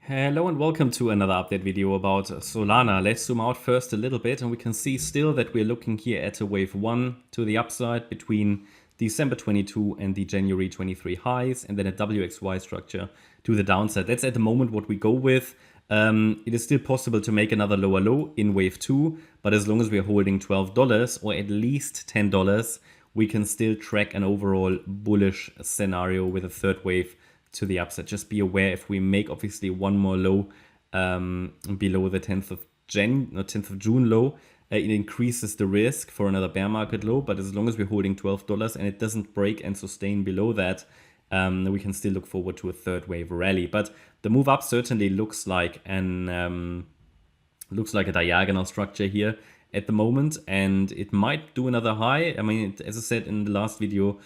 Hello and welcome to another update video about Solana. Let's zoom out first a little bit and we can see still that we're looking here at a wave 1 to the upside between December 22 and the January 23 highs, and then a WXY structure to the downside. That's at the moment what we go with. It is still possible to make another lower low in wave 2, but as long as we're holding $12 or at least $10, we can still track an overall bullish scenario with a third wave to the upside. Just be aware, if we make obviously one more low below the 10th of June low, it increases the risk for another bear market low. But as long as we're holding $12 and it doesn't break and sustain below that, we can still look forward to a third wave rally. But the move up certainly looks like a diagonal structure here at the moment, and it might do another high. I mean, as I said in the last video,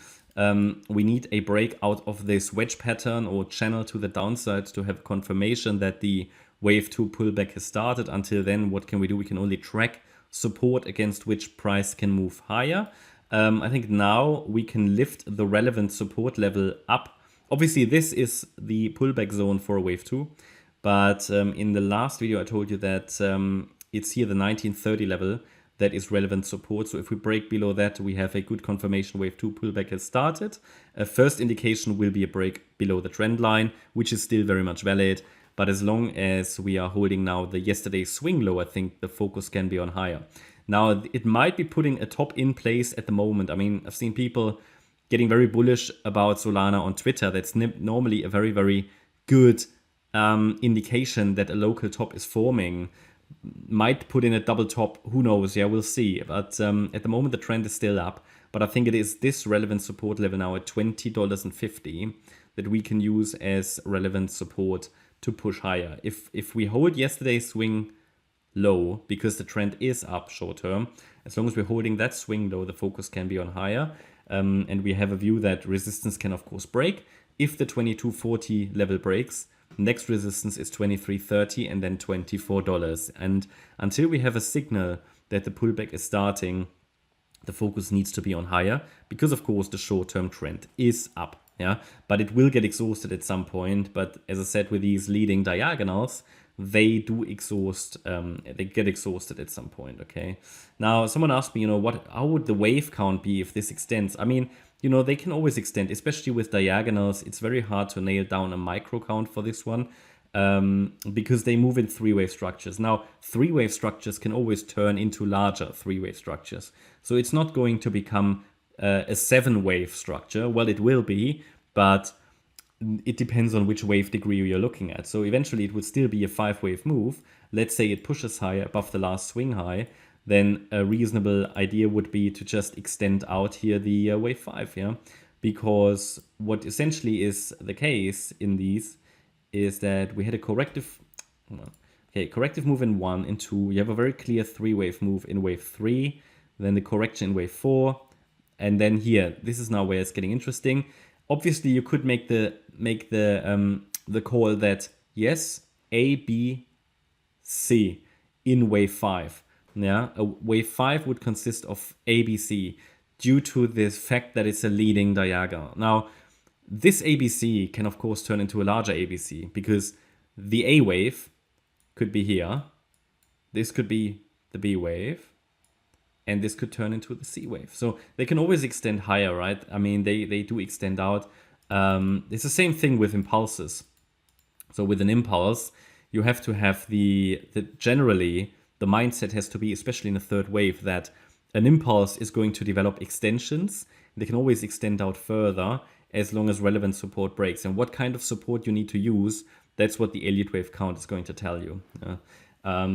we need a break out of this wedge pattern or channel to the downside to have confirmation that the wave 2 pullback has started. Until then, what can we do? We can only track support against which price can move higher. I think now we can lift the relevant support level up. Obviously, this is the pullback zone for wave 2, but in the last video I told you that it's here the 1930 level that is relevant support. So if we break below that, we have a good confirmation wave 2 pullback has started. A first indication will be a break below the trend line, which is still very much valid. But as long as we are holding now the yesterday's swing low, I think the focus can be on higher. Now, it might be putting a top in place at the moment. I mean, I've seen people getting very bullish about Solana on Twitter. That's normally a very, very good indication that a local top is forming. Might put in a double top, who knows? Yeah, we'll see. But at the moment the trend is still up, but I think it is this relevant support level now at $20.50 that we can use as relevant support to push higher. If we hold yesterday's swing low, because the trend is up short term, as long as we're holding that swing low, the focus can be on higher, and we have a view that resistance can of course break. If the 22.40 level breaks, next resistance is $23.30 and then $24. And until we have a signal that the pullback is starting, the focus needs to be on higher, because of course the short-term trend is up. Yeah, but it will get exhausted at some point. But as I said, with these leading diagonals, they do exhaust. They get exhausted at some point. Okay. Now, someone asked me, how would the wave count be if this extends? I mean, they can always extend, especially with diagonals. It's very hard to nail down a micro count for this one because they move in three-wave structures. Now, three-wave structures can always turn into larger three-wave structures. So it's not going to become a seven-wave structure. Well, it will be, but it depends on which wave degree you're looking at. So eventually it would still be a five-wave move. Let's say it pushes higher above the last swing high, then a reasonable idea would be to just extend out here the wave 5, yeah? Because what essentially is the case in these is that we had a corrective move in 1, in 2. You have a very clear three-wave move in wave 3, then the correction in wave 4, and then here, this is now where it's getting interesting. Obviously, you could make the call that yes, A, B, C in wave 5. Yeah, a wave 5 would consist of ABC due to the fact that it's a leading diagonal. Now, this ABC can of course turn into a larger ABC, because the A wave could be here, this could be the B wave, and this could turn into the C wave. So they can always extend higher, right? I mean, they do extend out. It's the same thing with impulses. So with an impulse, you have to have generally, the mindset has to be, especially in the third wave, that an impulse is going to develop extensions. They can always extend out further as long as relevant support breaks. And what kind of support you need to use, that's what the Elliott wave count is going to tell you. But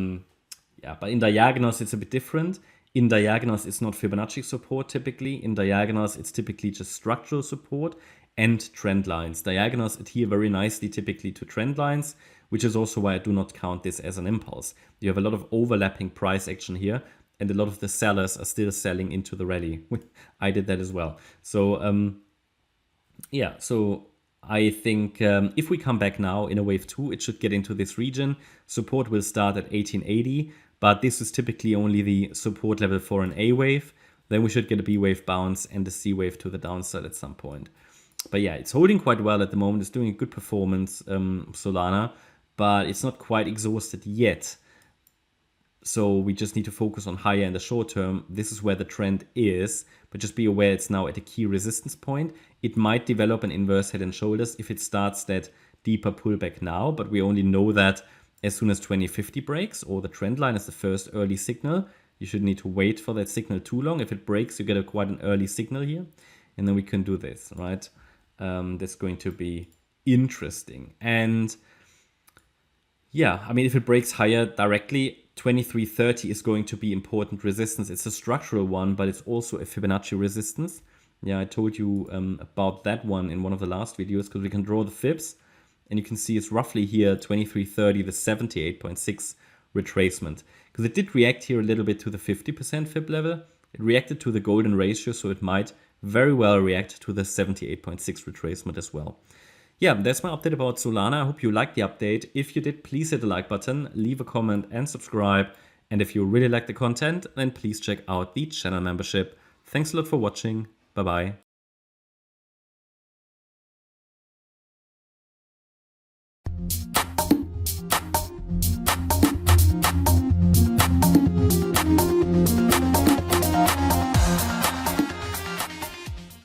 in diagonals, it's a bit different. In diagonals, it's not Fibonacci support typically. In diagonals, it's typically just structural support and trend lines. Diagonals adhere very nicely typically to trend lines, which is also why I do not count this as an impulse. You have a lot of overlapping price action here, and a lot of the sellers are still selling into the rally. I did that as well. So so I think if we come back now in a wave 2, it should get into this region. Support will start at 1880, but this is typically only the support level for an A wave. Then we should get a B wave bounce and a C wave to the downside at some point. But yeah, it's holding quite well at the moment. It's doing a good performance, Solana. but it's not quite exhausted yet. So we just need to focus on higher in the short term. This is where the trend is, but just be aware it's now at a key resistance point. It might develop an inverse head and shoulders if it starts that deeper pullback now, but we only know that as soon as 2050 breaks, or the trend line is the first early signal. You shouldn't need to wait for that signal too long. If it breaks, you get quite an early signal here, and then we can do this, right? That's going to be interesting. And yeah, I mean, if it breaks higher directly, 2330 is going to be important resistance. It's a structural one, but it's also a Fibonacci resistance. Yeah, I told you about that one in one of the last videos, because we can draw the fibs, and you can see it's roughly here, 2330, the 78.6 retracement. Because it did react here a little bit to the 50% fib level. It reacted to the golden ratio, so it might very well react to the 78.6 retracement as well. Yeah, that's my update about Solana. I hope you liked the update. If you did, please hit the like button, leave a comment and subscribe. And if you really like the content, then please check out the channel membership. Thanks a lot for watching. Bye-bye.